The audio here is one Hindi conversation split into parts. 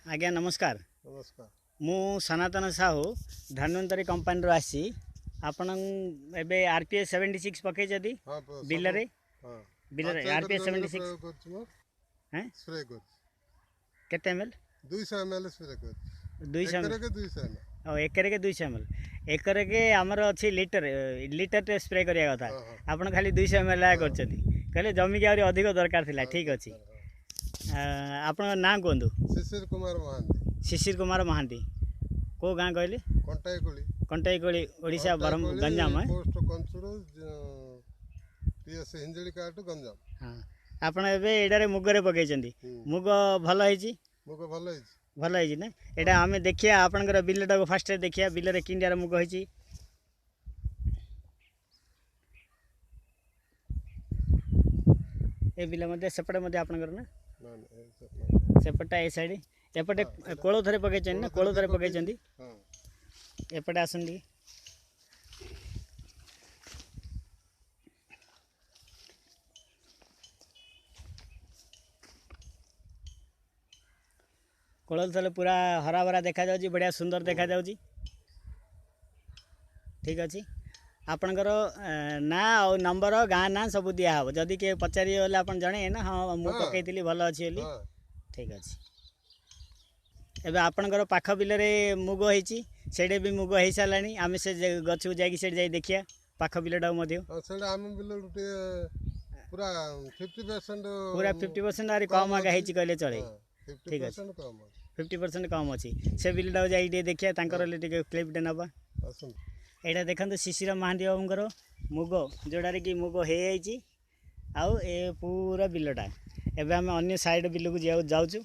आज्ञा नमस्कार। नमस्कार। मु सनातन साहू धन्वंतरी कंपनी आसी आपण एबे आरपीएस 76 पकई जदी हाँ बिल रे हाँ बिल रे आरपीएस 76 हैं स्प्रे कर केते एमएल 200 ml स्प्रे कर 200 एकरे के 200 ml और एकरे के 200 एमएल एकरे के हमर अछि लीटर लीटर टे स्प्रे करिया कथा आपण खाली 200 एमएल आ करछथि कहले जमी के आरी अधिक दरकार थिला ठीक अछि आपण नाम कोंदु शिशिर कुमार महांती। शिशिर कुमार महांती को गाँ कहले कंटाई कोली ओडिशा बरम गंजाम है पोस्ट कंचुड़ पीएस हिंजली काट गंजाम। हां आपण एबे एडारे मुगरे पकै छथि मुग भलो हैछि मुग भलो हैछि भलो हैछि ने एडा हमें देखिया आपनकर बिलटा को फास्ट देखिया बिल रे किंडिया मुग हैछि ए बिल मध्ये सेपटे मध्ये आपनकर ना सेपटा ए साइड एपटे कोलो थरे पकै छथि ना कोलो थरे पकै छथि हां एपटे आसंदी कोलल थले पूरा हरा भरा देखा जाउची बढ़िया सुंदर देखा जाउची ठीक अछि आपनकर ना और नंबर गाँ ना सब दिया हो जदि के पचारि होला आपन जणे ना हां मु पकैतिली भलो अछि एली ठीक अछि एबे आपनकर पाख बिल रे मुग हैछि सेडे भी मुग है सालानी आमे से गछु जाई सेड जाई देखिया पाख बिलडा मध्य सेडा आमे बिल पूरा 50% आरी कम आगे हैछि कहले चले ठीक अछि 50% कम अछि से बिलडा जाई दे देखिया तांकर ले टिके क्लिप दे नबा एडा देखंतु शिशिर महांती बाबूंकर मुग जोडारे कि मुग हे हैछि आउ ए पूरा बिलडा एबे आमे अन्य साइड बिल को जाउछु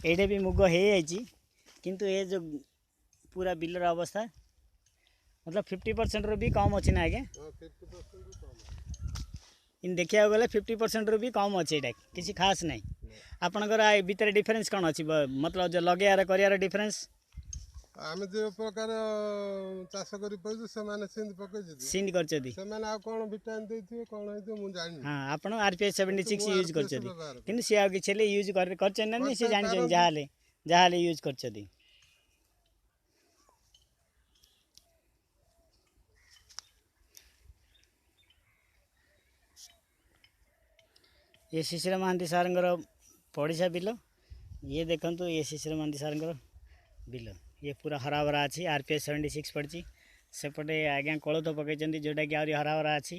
एडे भी मुग है किंतु ये जो पूरा बिलर अवस्था मतलब 50% रो भी कम अच्छी ना आगे इन देखिया गले 50% रो भी कम अच्छे एटा किसी खास नहीं आपनकर भीतर डिफरेंस कौन अच्छी मतलब जो लगे करियार डिफरेंस आमे जे प्रकार चाष करि पइजु से माने सिंध पकै जति सिंध करचदी से माने आ कोन विटामिन देथियो कोन हेतु मु जानि हां आपण आरपीएस 76 यूज करचदी किंतु से आ किछले यूज करचन नै से जानि जाहाले यूज करचदी ये शिशिर महांती सारंगर पड़िसा बिल ये देखंतु ये शिशिर महांती सारंगर बिल ये पूरा हरा भरा अच्छी आरपीएस 76 पड़ी सेपटे आज्ञा कोलथ पकई जोटा कि आहरी हरा भरा अच्छी।